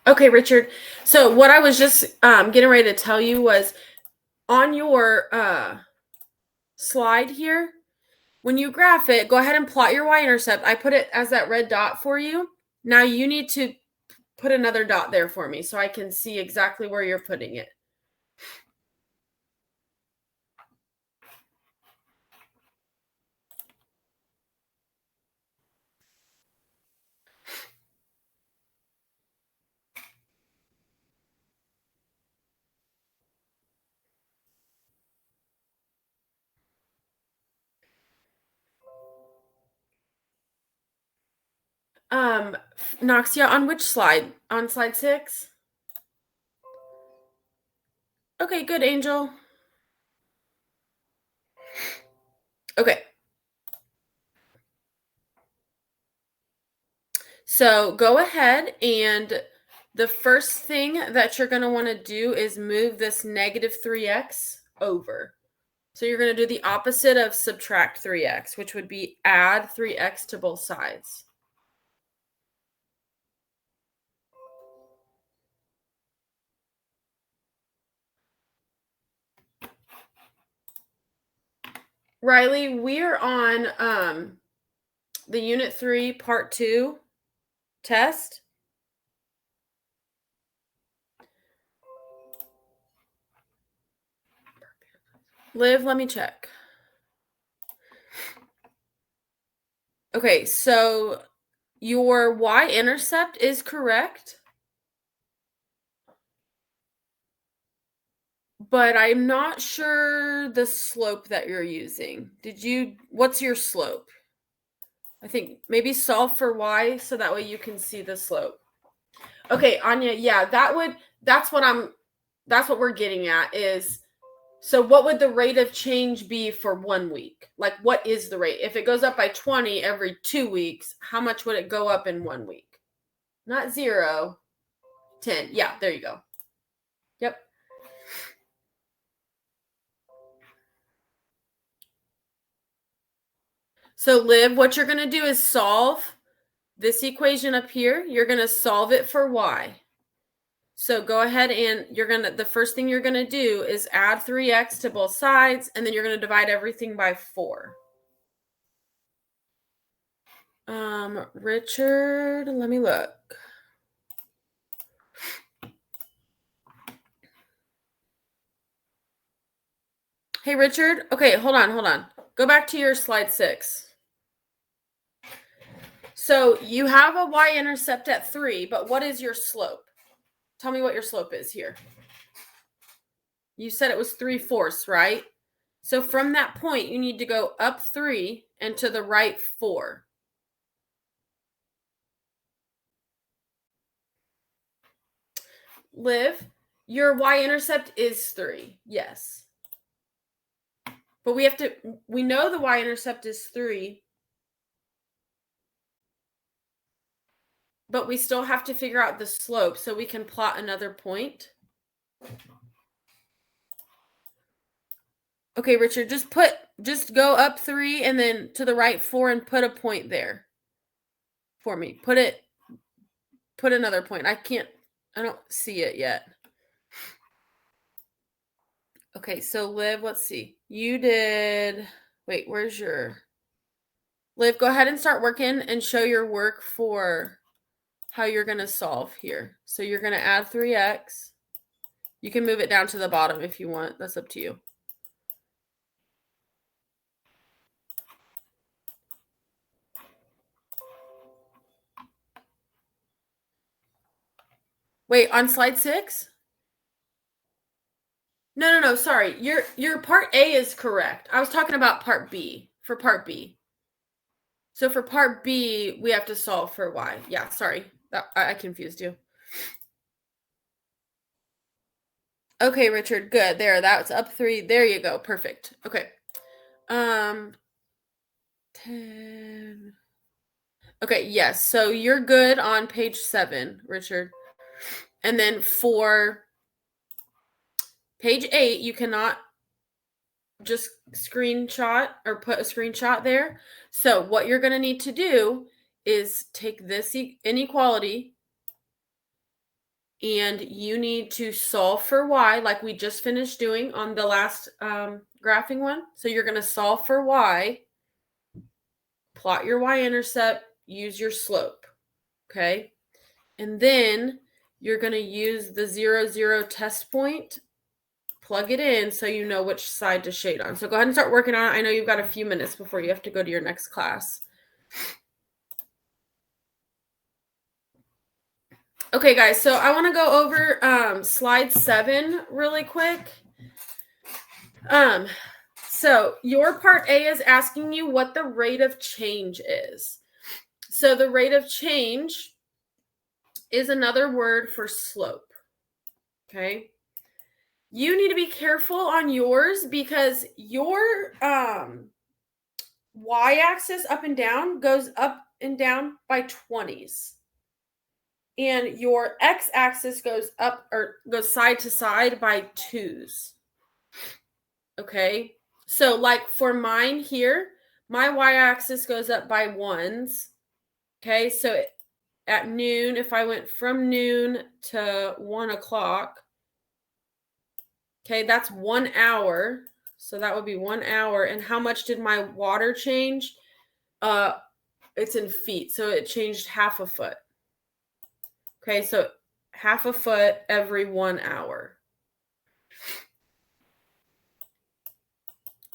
Okay, Richard. So what I was just getting ready to tell you was on your slide here, when you graph it, go ahead and plot your y-intercept. I put it as that red dot for you. Now you need to put another dot there for me so I can see exactly where you're putting it. Noxia, on which slide? On slide 6? Okay, good, Angel. Okay. So go ahead and the first thing that you're going to want to do is move this negative 3x over. So you're going to do the opposite of subtract 3x, which would be add 3x to both sides. Riley, we're on the Unit 3 Part 2 test. Liv, let me check. Okay, so your y-intercept is correct, but I'm not sure the slope that you're using. What's your slope? I think maybe solve for y so that way you can see the slope. Okay, Anya, yeah, that's what we're getting at is, so what would the rate of change be for 1 week? Like, what is the rate? If it goes up by 20 every 2 weeks, how much would it go up in 1 week? Not 0, 10. Yeah, there you go. Yep. So, Liv, what you're going to do is solve this equation up here. You're going to solve it for y. So go ahead and the first thing you're going to do is add 3x to both sides, and then you're going to divide everything by 4. Richard, let me look. Hey, Richard. Okay, hold on. Go back to your slide 6. So you have a y-intercept at 3, but what is your slope? Tell me what your slope is here. You said it was 3/4, right? So from that point, you need to go up 3 and to the right 4. Liv, your y-intercept is 3. Yes. But we know the y-intercept is 3. But we still have to figure out the slope so we can plot another point. Okay, Richard, just go up 3 and then to the right 4 and put a point there for me. Put another point. I don't see it yet. Okay, so Liv, let's see. Wait, where's your Liv, go ahead and start working and show your work for how you're going to solve here. So you're going to add 3x. You can move it down to the bottom if you want. That's up to you. Wait, on slide 6? No, sorry. Your part A is correct. I was talking about part B, for part B. So for part B, we have to solve for y. Yeah, sorry. I confused you. Okay, Richard, good. There, that's up 3. There you go. Perfect. Okay. 10. Okay, yes. So you're good on page 7, Richard. And then for page 8, you cannot just screenshot or put a screenshot there. So what you're going to need to do is take this inequality, and you need to solve for y like we just finished doing on the last graphing one. So you're going to solve for y, plot your y-intercept, use your slope, okay? And then you're going to use the 0, 0 test point, plug it in so you know which side to shade on. So go ahead and start working on it. I know you've got a few minutes before you have to go to your next class. Okay, guys, so I want to go over slide 7 really quick. So your part A is asking you what the rate of change is. So the rate of change is another word for slope, okay? You need to be careful on yours because your y-axis up and down goes up and down by 20s. And your x-axis goes up or goes side to side by 2s. Okay? So like for mine here, my y-axis goes up by 1s. Okay? So at noon, if I went from noon to 1 o'clock, okay, that's 1 hour. So that would be 1 hour. And how much did my water change? It's in feet. So it changed half a foot. Okay, so half a foot every 1 hour.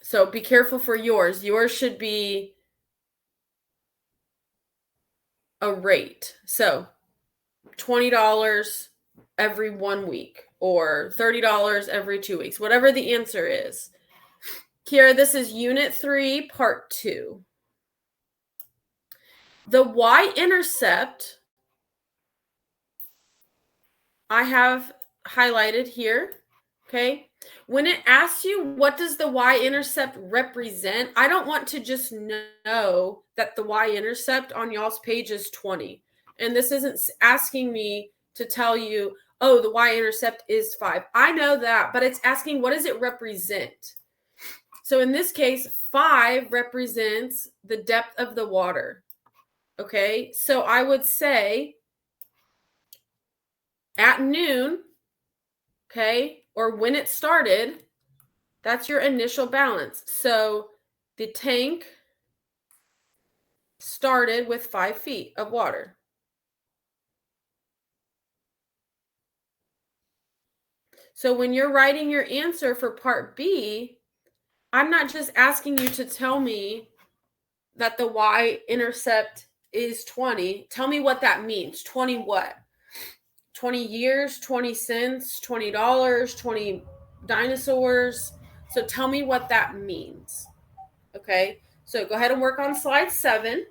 So be careful for yours. Yours should be a rate. So $20 every 1 week or $30 every 2 weeks, whatever the answer is. Kiara, this is Unit 3, Part 2. The y-intercept I have highlighted here, okay? When it asks you what does the y-intercept represent, I don't want to just know that the y-intercept on y'all's page is 20. And this isn't asking me to tell you, oh, the y-intercept is 5. I know that, but it's asking what does it represent? So in this case, 5 represents the depth of the water, okay? So I would say at noon, okay, or when it started, that's your initial balance. So the tank started with 5 feet of water. So when you're writing your answer for part B, I'm not just asking you to tell me that the y-intercept is 20. Tell me what that means. 20 what? 20 years, 20 cents, $20, 20 dinosaurs. So tell me what that means. Okay, so go ahead and work on slide 7.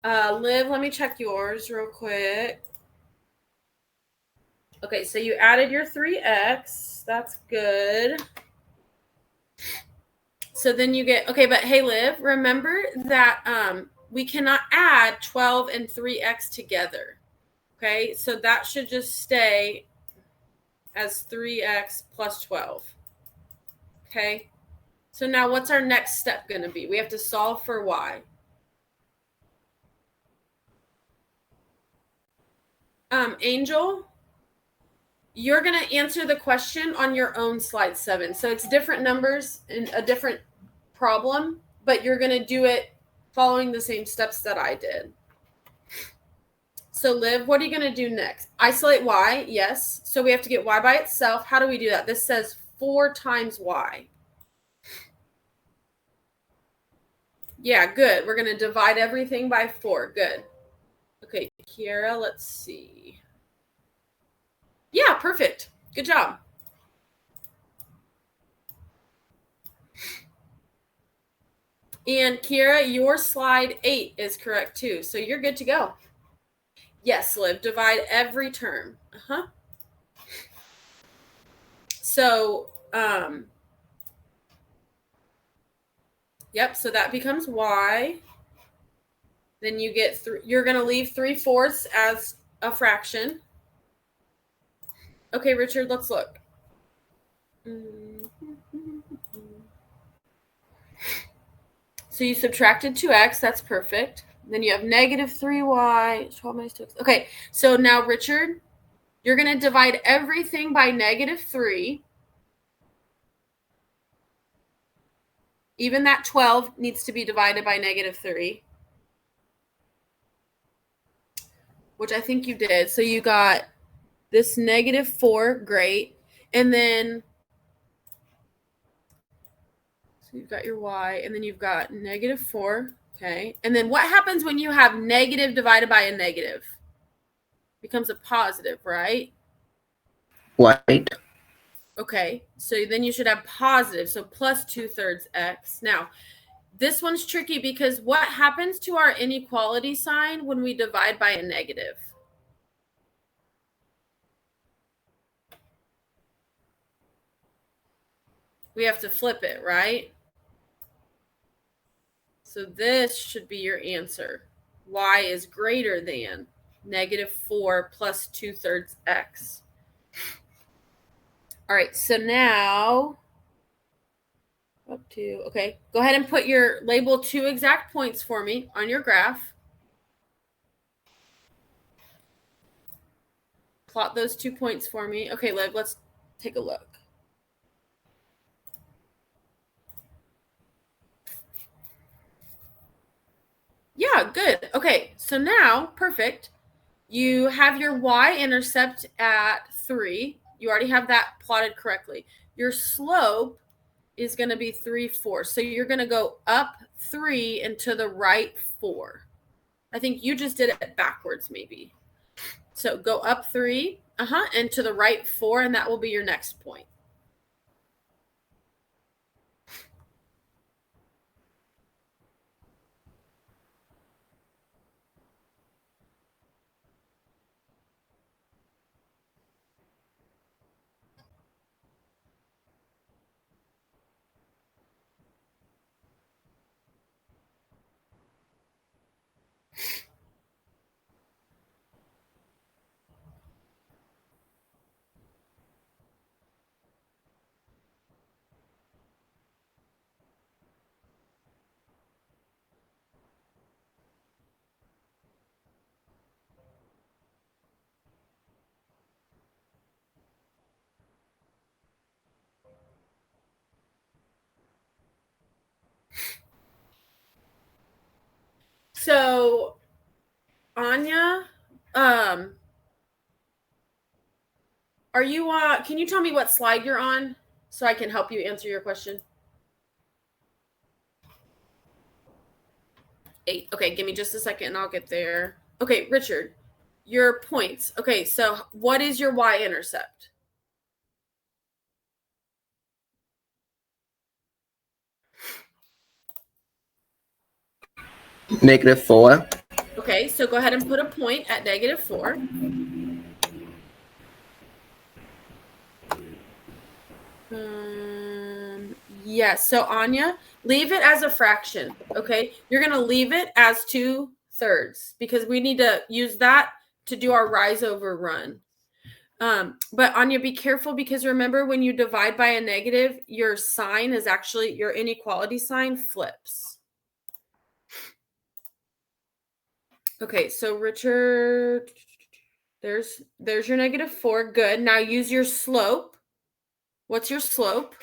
Liv, let me check yours real quick. Okay, so you added your 3x. That's good. So then you get, okay, but hey, Liv, remember that we cannot add 12 and 3x together. Okay, so that should just stay as 3x plus 12. Okay, so now what's our next step going to be? We have to solve for y. Angel, you're going to answer the question on your own slide 7. So it's different numbers in a different problem, but you're going to do it following the same steps that I did. So Liv, what are you going to do next? Isolate y, yes. So we have to get y by itself. How do we do that? This says 4 times y. Yeah, good. We're going to divide everything by 4. Good. Okay, Kiara, let's see. Yeah, perfect. Good job. And Kiara, your slide 8 is correct too. So you're good to go. Yes, Liv, divide every term. So, yep, so that becomes y. Then you get you're going to leave 3/4 as a fraction. Okay, Richard, let's look. So you subtracted 2x, that's perfect. Then you have negative 3y, 12 minus 2x. Okay, so now, Richard, you're going to divide everything by negative 3. Even that 12 needs to be divided by negative 3, which I think you did. So you got this negative 4, great. And then, so you've got your y, and then you've got negative 4, okay. And then what happens when you have negative divided by a negative? Becomes a positive, right? Right. Okay, so then you should have positive, so plus 2/3 x. Now, this one's tricky because what happens to our inequality sign when we divide by a negative? We have to flip it, right? So this should be your answer. Y is greater than negative 4 plus 2/3 x. All right, so now up to, okay, go ahead and put your label 2 exact points for me on your graph. Plot those 2 points for me. Okay, Liv, let's take a look. Yeah, good. Okay, so now, perfect. You have your y-intercept at 3. You already have that plotted correctly. Your slope is going to be 3/4. So you're going to go up 3 and to the right 4. I think you just did it backwards, maybe. So go up 3, and to the right 4, and that will be your next point. So, Anya, are you can you tell me what slide you're on so I can help you answer your question? 8. Okay, give me just a second and I'll get there. Okay, Richard, your points. Okay, so what is your y-intercept? Negative 4. Okay, so go ahead and put a point at negative 4. Yes, so Anya, leave it as a fraction, okay? You're going to leave it as 2/3 because we need to use that to do our rise over run. But Anya, be careful because remember when you divide by a negative, your sign is actually, your inequality sign flips. Okay, so Richard, there's your negative 4. Good. Now use your slope. What's your slope?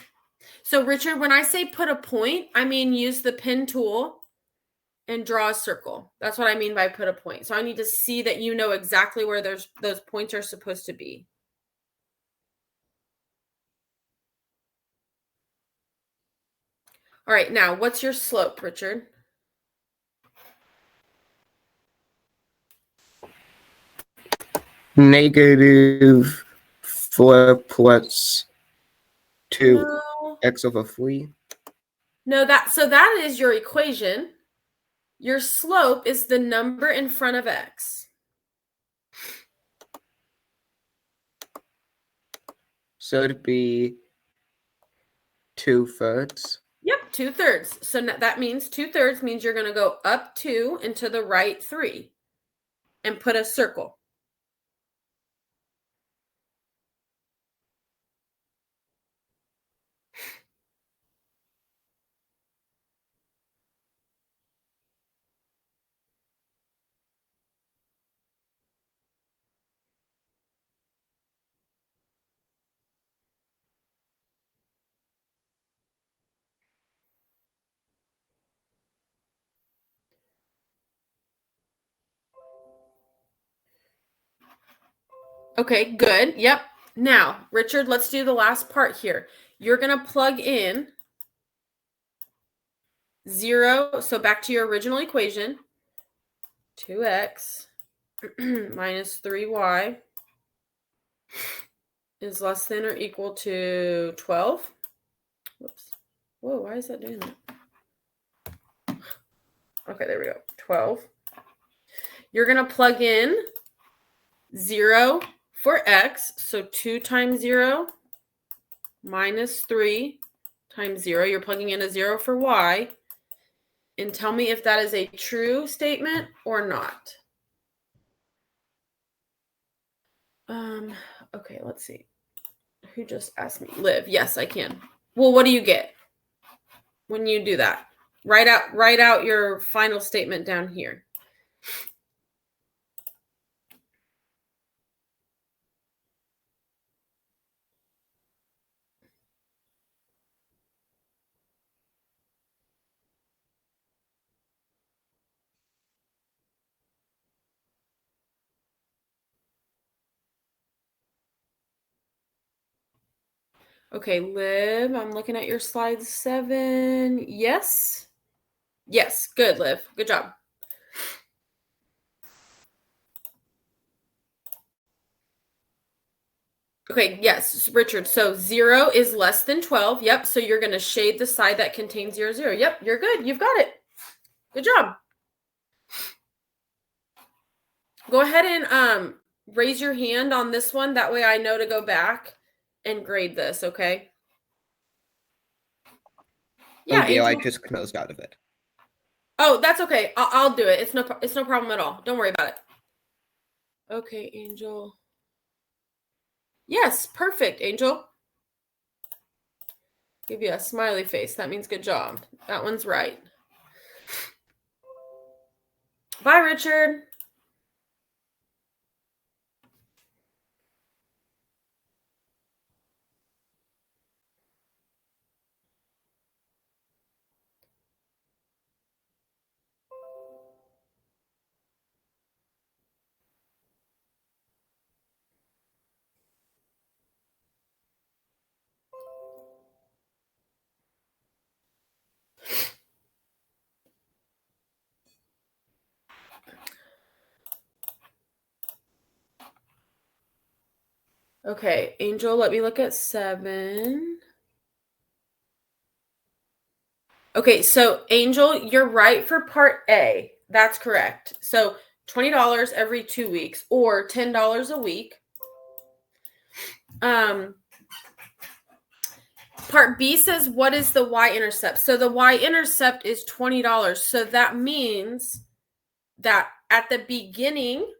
So Richard, when I say put a point, I mean use the pen tool and draw a circle. That's what I mean by put a point. So I need to see that you know exactly where those points are supposed to be. All right, now what's your slope, Richard? Negative 4 plus 2 x over 3. No, that is your equation. Your slope is the number in front of x. So it'd be 2/3. Yep, 2/3. So that means 2/3 means you're going to go up 2 and to the right 3 and put a circle. Okay, good. Yep. Now, Richard, let's do the last part here. You're going to plug in 0. So back to your original equation. 2x minus 3y is less than or equal to 12. Whoops. Whoa, why is that doing that? Okay, there we go. 12. You're going to plug in 0 for x. So 2 times 0 minus 3 times 0. You're plugging in a 0 for y. And tell me if that is a true statement or not. Okay, let's see. Who just asked me? Liv. Yes, I can. Well, what do you get when you do that? Write out your final statement down here. Okay, Liv, I'm looking at your slide 7. Yes. Yes, good, Liv. Good job. Okay, yes, Richard. So 0 is less than 12. Yep. So you're going to shade the side that contains 0, 0. Yep, you're good. You've got it. Good job. Go ahead and raise your hand on this one. That way I know to go back and grade this, okay? Yeah, Deal, I Angel. just closed out of it. Oh, that's okay. I'll do it. It's no problem at all. Don't worry about it. Okay, Angel. Yes, perfect, Angel. Give you a smiley face. That means good job. That one's right. Bye, Richard. Okay, Angel, let me look at 7. Okay, so Angel, you're right for part A. That's correct. So $20 every 2 weeks or $10 a week. Part B says, what is the y-intercept? So the y-intercept is $20. So that means that at the beginning,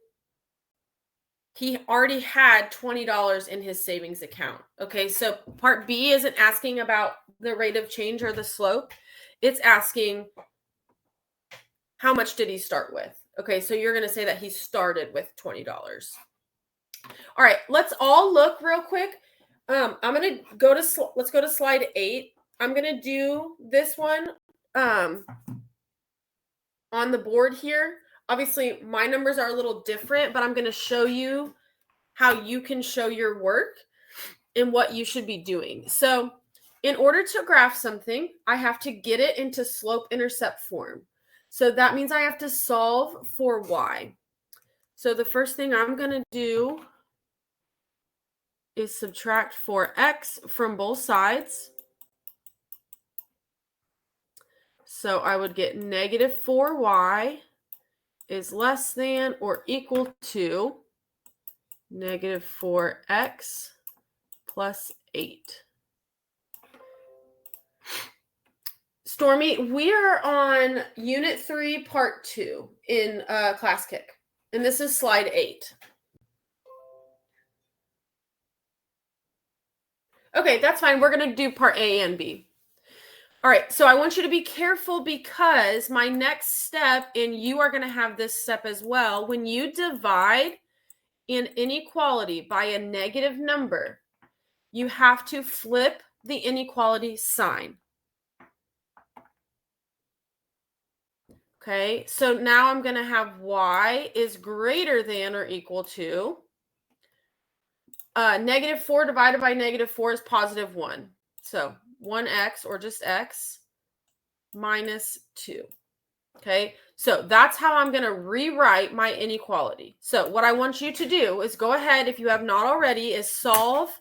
he already had $20 in his savings account. Okay, so part B isn't asking about the rate of change or the slope. It's asking how much did he start with? Okay, so you're going to say that he started with $20. All right, let's all look real quick. I'm going to go to, let's go to slide 8. I'm going to do this one on the board here. Obviously, my numbers are a little different, but I'm going to show you how you can show your work and what you should be doing. So in order to graph something, I have to get it into slope-intercept form. So that means I have to solve for y. So the first thing I'm going to do is subtract 4x from both sides. So I would get negative 4y is less than or equal to negative 4x plus 8. Stormy, we are on Unit 3, Part 2 in Class Kick. And this is slide 8. Okay, that's fine. We're going to do Part A and B. All right, so I want you to be careful because my next step, and you are going to have this step as well, when you divide an inequality by a negative number, you have to flip the inequality sign. Okay, so now I'm going to have y is greater than or equal to -4 divided by -4 is +1. So 1x, or just x, minus 2. Okay, so that's how I'm going to rewrite my inequality. So what I want you to do is go ahead, if you have not already, is solve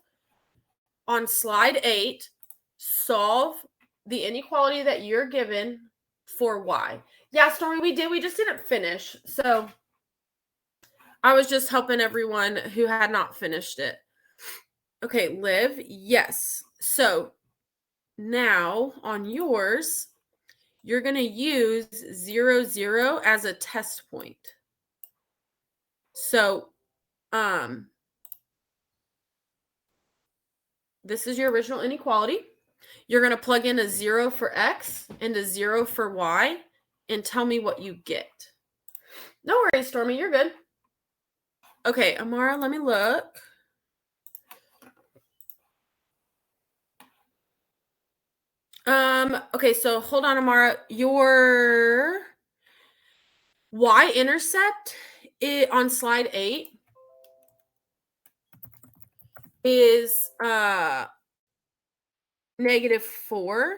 on slide 8, solve the inequality that you're given for y. Yeah, Stormy, we did. We just didn't finish. So I was just helping everyone who had not finished it. Okay, Liv, yes. So now on yours, you're going to use 0, 0 as a test point. So this is your original inequality. You're going to plug in a 0 for x and a 0 for y and tell me what you get. No worries, Stormy, you're good. Okay, Amara, let me look. Okay, so hold on, Amara. Your y-intercept on slide 8 is -4,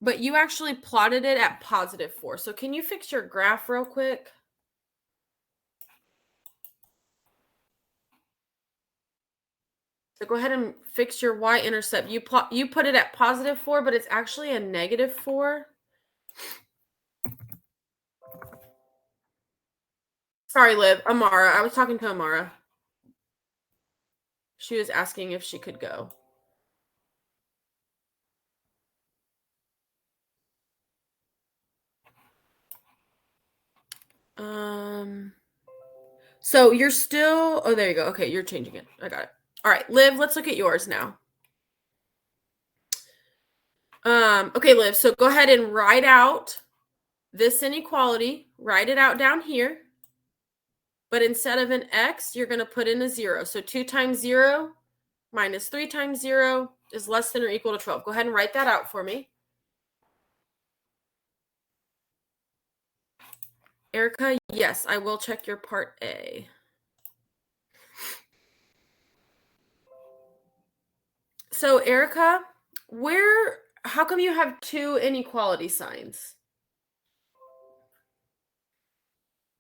but you actually plotted it at +4. So can you fix your graph real quick? So go ahead and fix your y-intercept. You put it at +4, but it's actually a -4. Sorry, Liv. Amara. I was talking to Amara. She was asking if she could go. So you're still, oh, there you go. Okay, you're changing it. I got it. All right, Liv, let's look at yours now. Okay, Liv, so go ahead and write out this inequality. Write it out down here. But instead of an x, you're going to put in a 0. So 2 times 0 minus 3 times 0 is less than or equal to 12. Go ahead and write that out for me. Erica, yes, I will check your part A. So Erica, how come you have 2 inequality signs?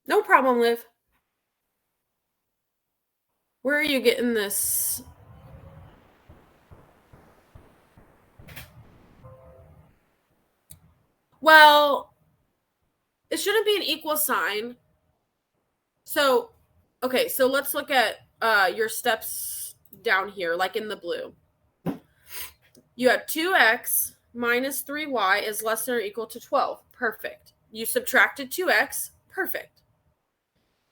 No problem, Liv. Where are you getting this? Well, it shouldn't be an equal sign. So, okay, so let's look at your steps down here, like in the blue. You have 2x minus 3y is less than or equal to 12. Perfect. You subtracted 2x. Perfect.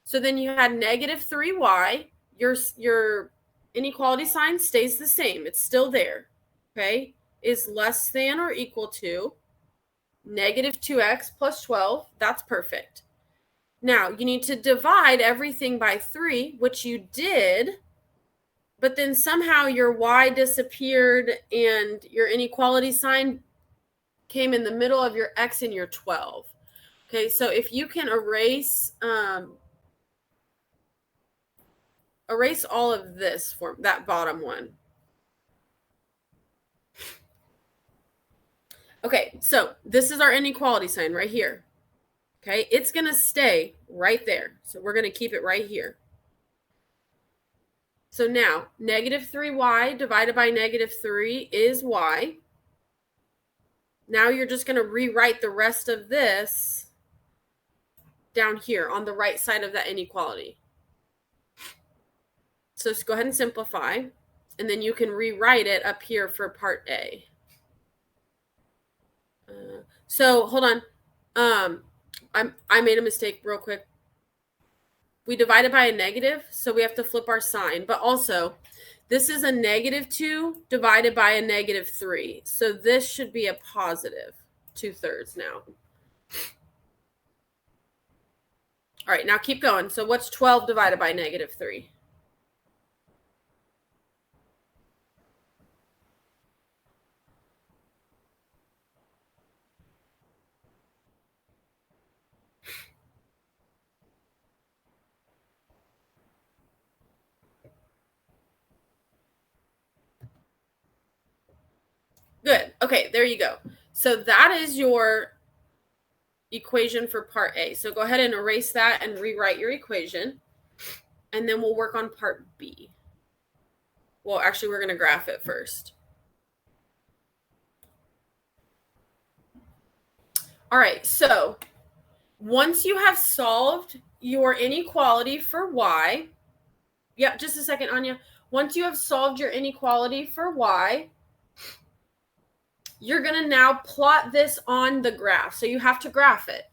So then you had -3y. Your inequality sign stays the same. It's still there. Okay? Is less than or equal to -2x plus 12. That's perfect. Now, you need to divide everything by 3, which you did, but then somehow your y disappeared and your inequality sign came in the middle of your x and your 12. Okay, so if you can erase all of this for that bottom one. Okay, so this is our inequality sign right here. Okay, it's going to stay right there. So we're going to keep it right here. So now, -3y divided by -3 is y. Now you're just going to rewrite the rest of this down here on the right side of that inequality. So just go ahead and simplify, and then you can rewrite it up here for part A. So hold on. I made a mistake real quick. We divided by a negative, so we have to flip our sign. But also, this is a -2 divided by a -3. So this should be a positive 2/3 now. All right, now keep going. So what's 12 divided by -3? Good. Okay, there you go. So that is your equation for part A. So go ahead and erase that and rewrite your equation. And then we'll work on part B. Well, actually, we're going to graph it first. All right, so once you have solved your inequality for y, yeah, just a second, Anya. Once you have solved your inequality for y, you're going to now plot this on the graph. So you have to graph it.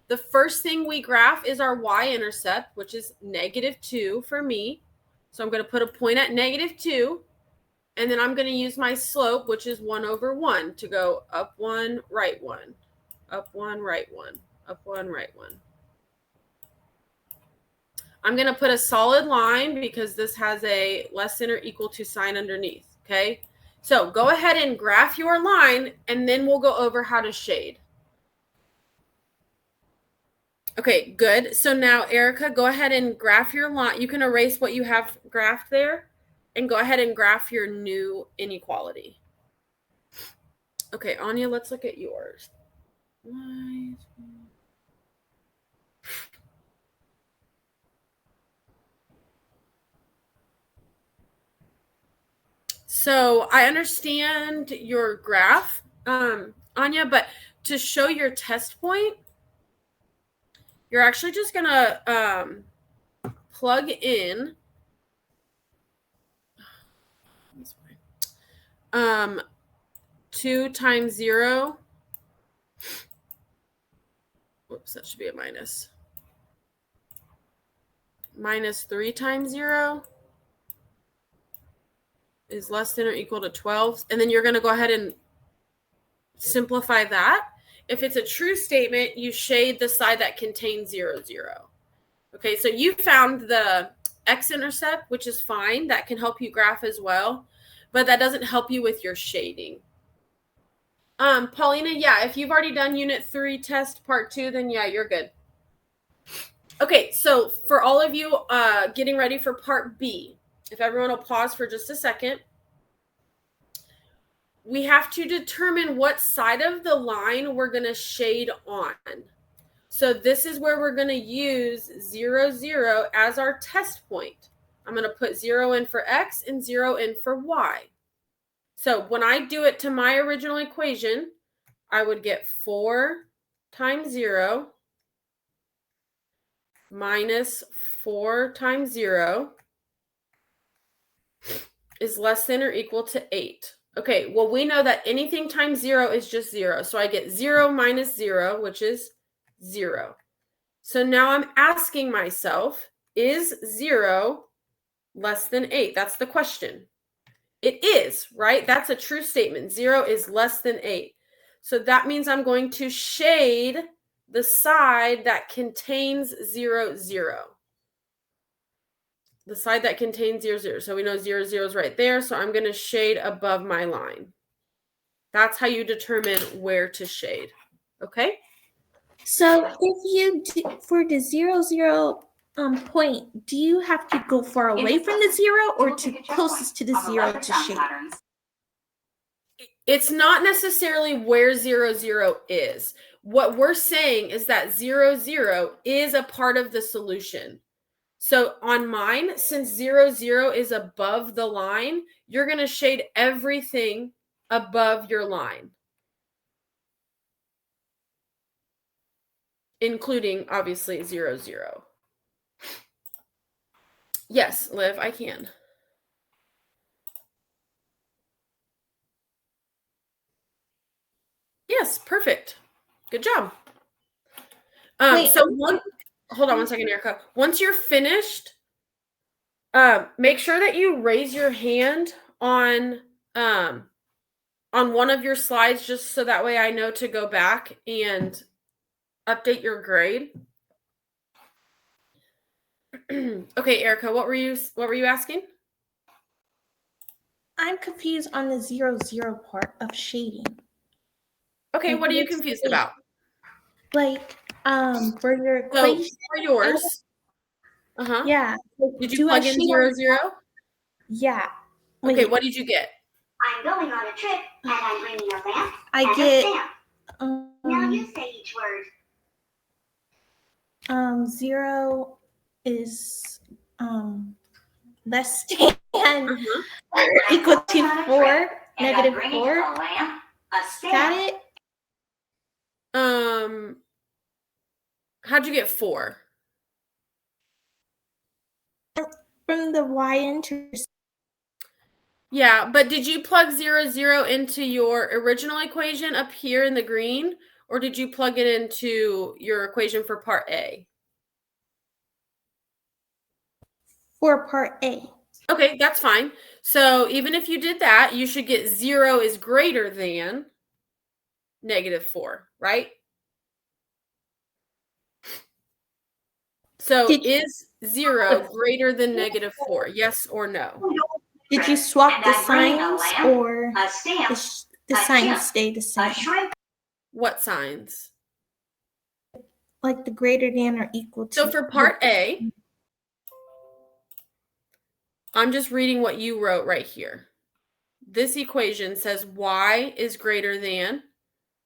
The first thing we graph is our y-intercept, which is -2 for me. So I'm going to put a point at -2. And then I'm going to use my slope, which is 1/1, to go up 1, right 1, up 1, right 1, up 1, right 1. I'm going to put a solid line because this has a less than or equal to sign underneath, okay? So go ahead and graph your line, and then we'll go over how to shade. Okay, good. So now, Erica, go ahead and graph your line. You can erase what you have graphed there and go ahead and graph your new inequality. Okay, Anya, let's look at yours. So I understand your graph, Anya, but to show your test point, you're actually just going to plug in 2 times 0. Whoops, that should be a minus. Minus 3 times 0 is less than or equal to 12. And then you're going to go ahead and simplify that. If it's a true statement, you shade the side that contains 0, 0. Okay, so you found the x-intercept, which is fine. That can help you graph as well, but that doesn't help you with your shading. Paulina, yeah, if you've already done Unit 3 test part 2, then yeah, you're good. Okay, so for all of you getting ready for part B, if everyone will pause for just a second, we have to determine what side of the line we're going to shade on. So this is where we're going to use 0, 0 as our test point. I'm going to put 0 in for x and 0 in for y. So when I do it to my original equation, I would get 4 times 0 minus 4 times 0 is less than or equal to 8. Okay, well, we know that anything times 0 is just 0. So I get 0 minus 0, which is 0. So now I'm asking myself, is 0 less than 8? That's the question. It is, right? That's a true statement. 0 is less than 8. So that means I'm going to shade the side that contains 0, 0. The side that contains 0, 0. So we know 0, 0 is right there. So I'm going to shade above my line. That's how you determine where to shade. Okay? So if you do, for the 0, 0 point, do you have to go far away from the 0 or to closest to the 0 to shade? It's not necessarily where 0, 0 is. What we're saying is that 0, 0 is a part of the solution. So on mine, since 0, 0 is above the line, you're going to shade everything above your line, including, obviously, 0, 0. Yes, Liv, I can. Yes, perfect. Good job. Hold on one second, Erica. Once you're finished, make sure that you raise your hand on one of your slides, just so that way I know to go back and update your grade. Okay, Erica, what were you asking? I'm confused on the 0, 0 part of shading. Okay, what are you confused about? Like, for your equation. So for yours. Yeah. Did you plug in 0, 0? Yeah. Okay, what did you get? I'm going on a trip and I'm bringing a lamp I and get a stamp. Now you say each word. 0 is less than or equal to 4, And I'm negative bringing 4. a lamp, a stamp. Got it? How'd you get 4? From the y-intercept. Yeah, but did you plug 0, 0 into your original equation up here in the green, or did you plug it into your equation for part A? For part A. Okay, that's fine. So even if you did that, you should get 0 is greater than negative 4, right? So is 0 greater than negative 4? Yes or no? Did you swap And the I'm bringing a signs lamp, or a stamp, the a signs chip, stay the a same? shrimp. What signs? Like the greater than or equal to. So for part A, I'm just reading what you wrote right here. This equation says y is greater than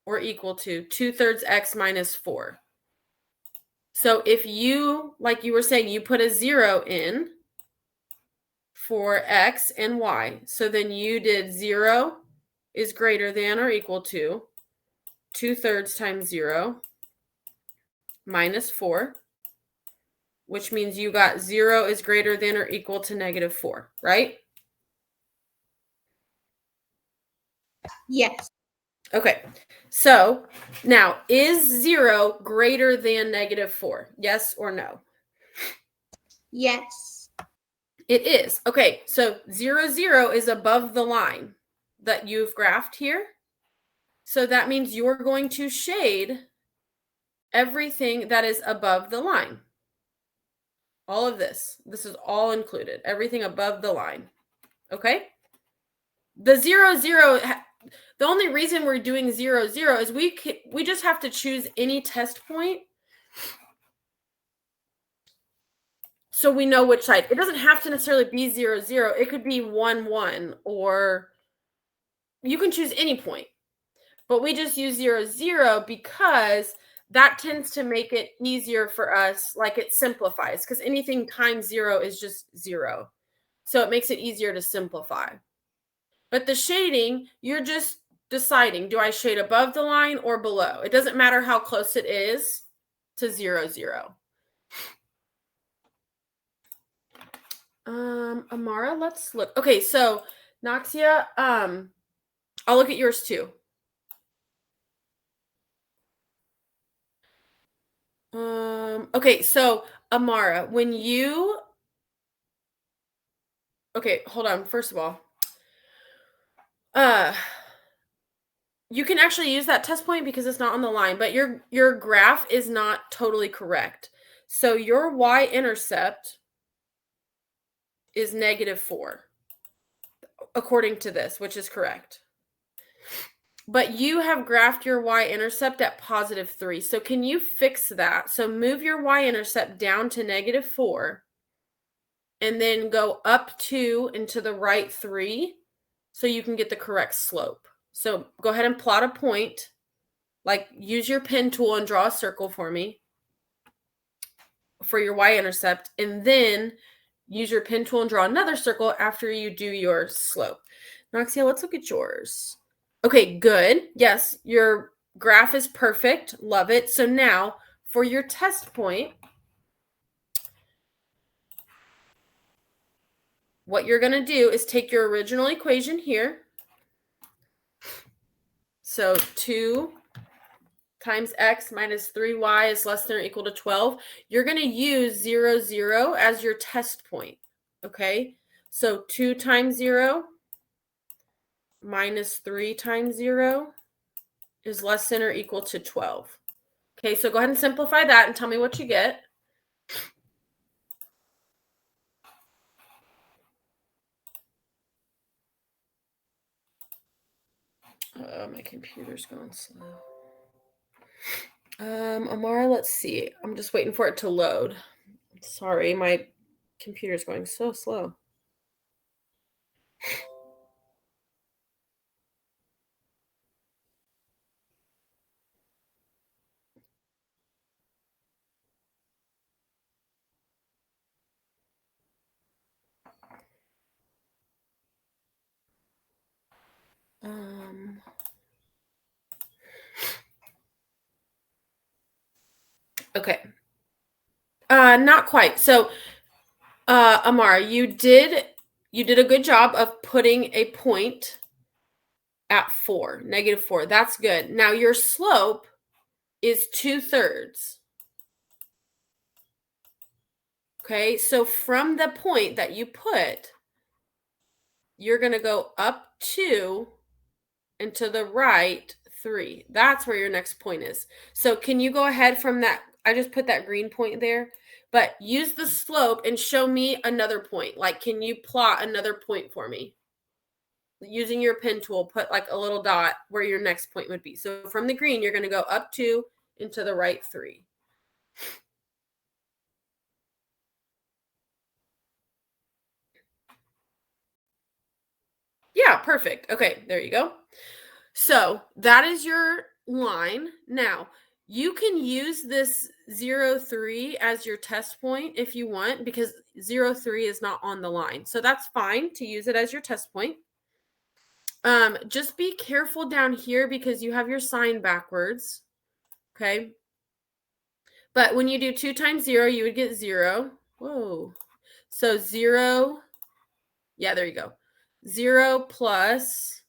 or equal to 2/3 x minus 4. So if you, like you were saying, you put a 0 in for x and y. So then you did 0 is greater than or equal to 2/3 times 0 minus 4, which means you got 0 is greater than or equal to negative 4, right? Yes. Okay, so now is 0 greater than negative 4? Yes or no? Yes. It is. Okay, so 0, 0 is above the line that you've graphed here. So that means you're going to shade everything that is above the line. All of this. This is all included. Everything above the line. Okay? The 0, 0, the only reason we're doing 0, 0 is we just have to choose any test point so we know which side. It doesn't have to necessarily be 0, 0. It could be 1, 1, or you can choose any point. But we just use 0, 0 because that tends to make it easier for us. Like it simplifies because anything times 0 is just 0. So it makes it easier to simplify. But the shading, you're just deciding, do I shade above the line or below? It doesn't matter how close it is to 0, 0. Amara, let's look. Okay, so Noxia, I'll look at yours too. Okay, so Amara, when you okay, hold on. First of all, you can actually use that test point because it's not on the line, but your graph is not totally correct. So your y-intercept is negative 4, according to this, which is correct. But you have graphed your y-intercept at positive 3. So can you fix that? So move your y-intercept down to negative 4 and then go up 2 and to the right 3 so you can get the correct slope. So go ahead and plot a point. Like use your pen tool and draw a circle for me for your y-intercept, and then use your pen tool and draw another circle after you do your slope. Noxia, let's look at yours. Okay, good. Yes, your graph is perfect. Love it. So now for your test point, what you're going to do is take your original equation here. So 2 times x minus 3y is less than or equal to 12. You're going to use 0, 0 as your test point. Okay, so 2 times 0 minus 3 times 0 is less than or equal to 12. Okay, so go ahead and simplify that and tell me what you get. My computer's going slow. Amara, let's see. I'm just waiting for it to load. Sorry, my computer's going so slow. Okay. Not quite. So, Amara, you did a good job of putting a point at 4, -4. That's good. Now your slope is 2/3. Okay, so from the point that you put, you're going to go up 2 and to the right 3. That's where your next point is. So can you go ahead from that? I just put that green point there, but use the slope and show me another point. Like, can you plot another point for me? Using your pen tool, put like a little dot where your next point would be. So from the green, you're going to go up 2 and to the right 3. Yeah, perfect. Okay, there you go. So that is your line. Now, you can use this 0, 3 as your test point if you want, because 0, 3 is not on the line. So that's fine to use it as your test point. Just be careful down here because you have your sign backwards. Okay. But when you do 2 times 0, you would get 0. Whoa. So 0. Yeah, there you go. 0 plus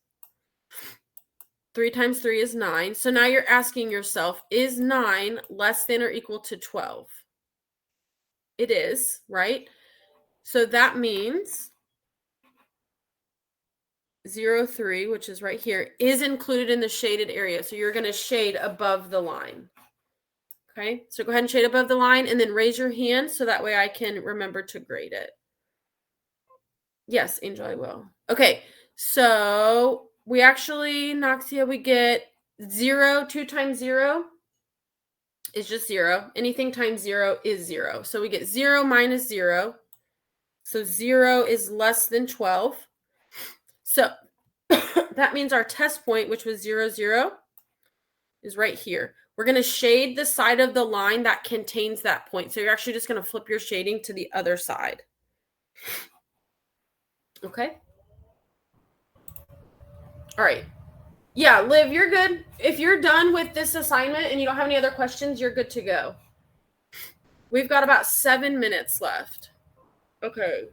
3 times 3 is 9. So now you're asking yourself, is 9 less than or equal to 12? It is, right? So that means 0, 3, which is right here, is included in the shaded area. So you're going to shade above the line. Okay, so go ahead and shade above the line and then raise your hand so that way I can remember to grade it. Yes, Angel, I will. Okay, so we actually, Noxia, we get 0, 2 times 0 is just 0. Anything times 0 is 0. So we get 0 minus 0. So 0 is less than 12. So that means our test point, which was 0, 0, is right here. We're going to shade the side of the line that contains that point. So you're actually just going to flip your shading to the other side. Okay. All right. Yeah, Liv, you're good. If you're done with this assignment and you don't have any other questions, you're good to go. We've got about 7 minutes left. Okay.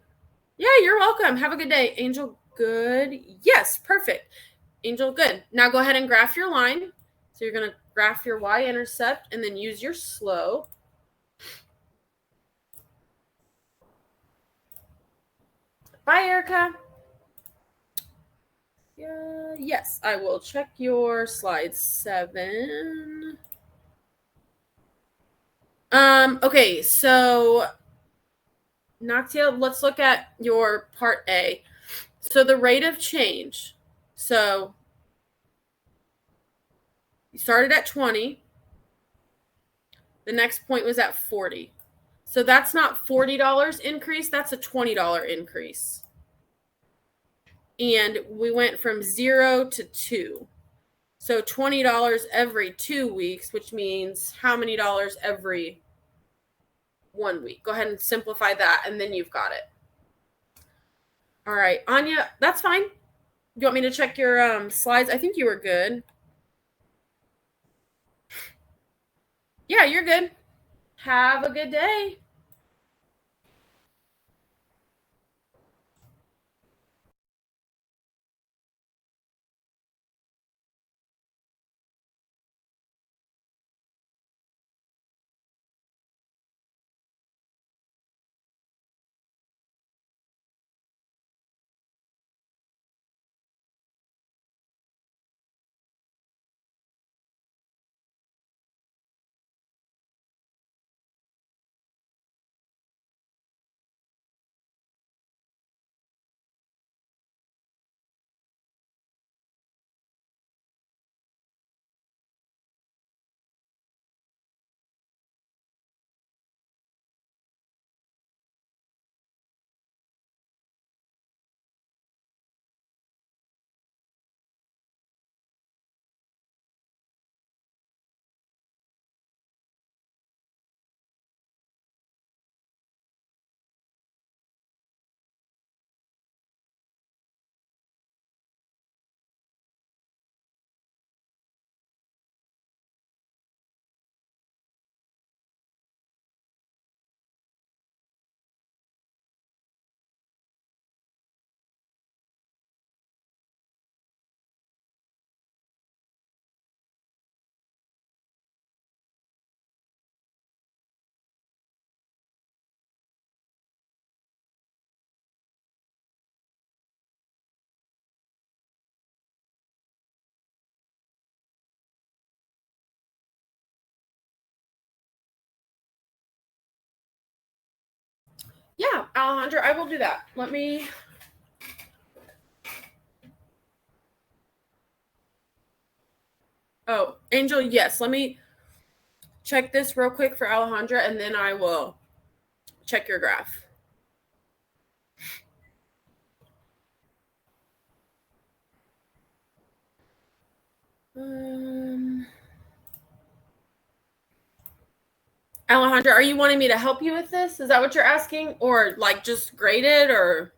Yeah, you're welcome. Have a good day. Angel, good. Yes, perfect. Angel, good. Now go ahead and graph your line. So you're going to graph your y-intercept and then use your slope. Bye, Erica. Yes, I will check your slide 7. Okay, so Naxia, let's look at your part A. So the rate of change. So you started at 20. The next point was at 40. So that's not $40 increase, that's a $20 increase. And we went from 0 to 2. So $20 every 2 weeks, which means how many dollars every 1 week? Go ahead and simplify that, and then you've got it. All right, Anya, that's fine. You want me to check your slides? I think you were good. Yeah, you're good. Have a good day. Yeah, Alejandra, I will do that. Let me. Oh, Angel, yes. Let me check this real quick for Alejandra, and then I will check your graph. Alejandra, are you wanting me to help you with this? Is that what you're asking? Or like just grade it or?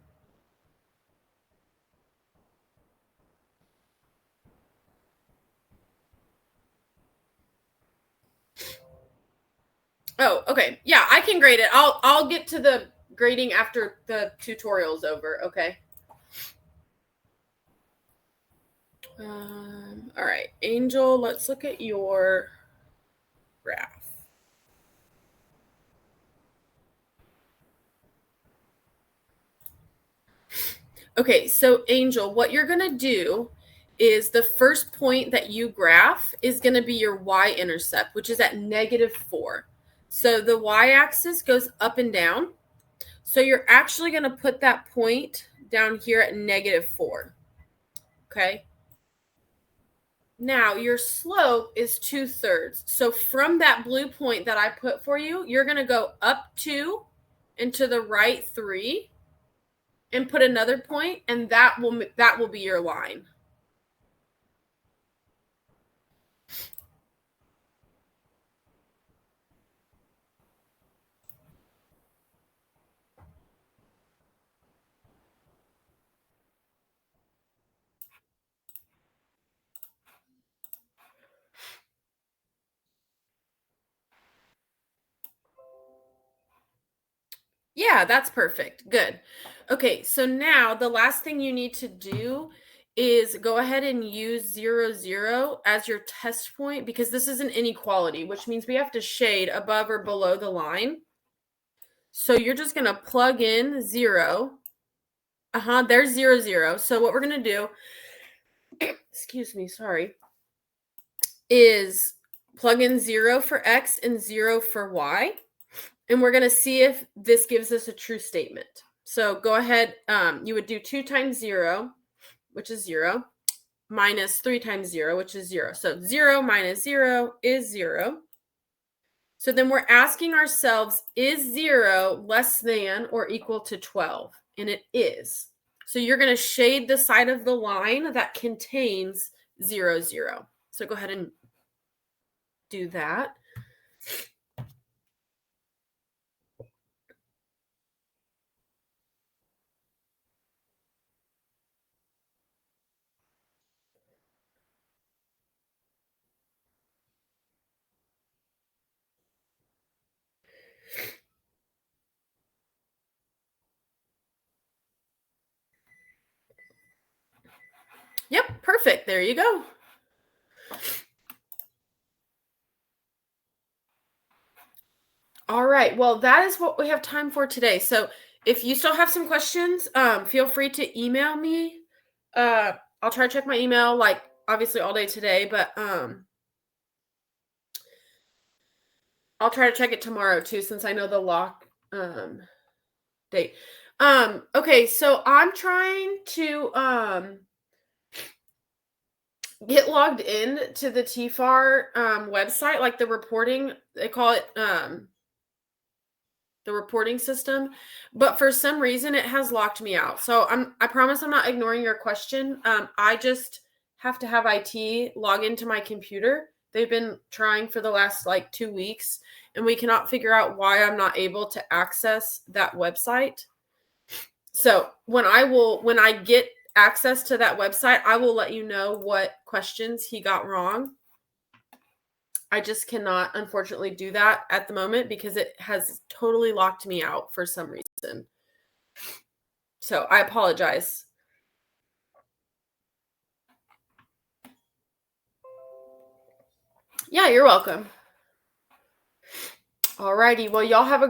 Oh, okay. Yeah, I can grade it. I'll get to the grading after the tutorial's over, okay? All right, Angel, let's look at your graph. Okay, so Angel, what you're going to do is the first point that you graph is going to be your y-intercept, which is at -4. So the y-axis goes up and down. So you're actually going to put that point down here at -4. Okay. Now your slope is 2/3. So from that blue point that I put for you, you're going to go up 2 and to the right 3 and put another point, and that will be your line. Yeah, that's perfect. Good. Okay, so now the last thing you need to do is go ahead and use 0, 0 as your test point because this is an inequality, which means we have to shade above or below the line. So you're just going to plug in 0. There's 0, 0. So what we're going to do, excuse me, sorry, is plug in 0 for X and 0 for Y. And we're going to see if this gives us a true statement. So go ahead. You would do 2 times 0, which is 0, minus 3 times 0, which is 0. So 0 minus 0 is 0. So then we're asking ourselves, is 0 less than or equal to 12? And it is. So you're going to shade the side of the line that contains 0, 0. So go ahead and do that. Yep, perfect. There you go. All right. Well, that is what we have time for today. So if you still have some questions, feel free to email me. I'll try to check my email, like obviously all day today, but I'll try to check it tomorrow too, since I know the lock date. Okay, so I'm trying to get logged in to the TFAR website, like the reporting, they call it the reporting system, but for some reason it has locked me out. So I promise I'm not ignoring your question. I just have to have IT log into my computer. They've been trying for the last like 2 weeks, and we cannot figure out why I'm not able to access that website. So when I get access to that website, I will let you know what questions he got wrong. I just cannot, unfortunately, do that at the moment because it has totally locked me out for some reason. So I apologize. Yeah, you're welcome. Alrighty. Well, y'all have a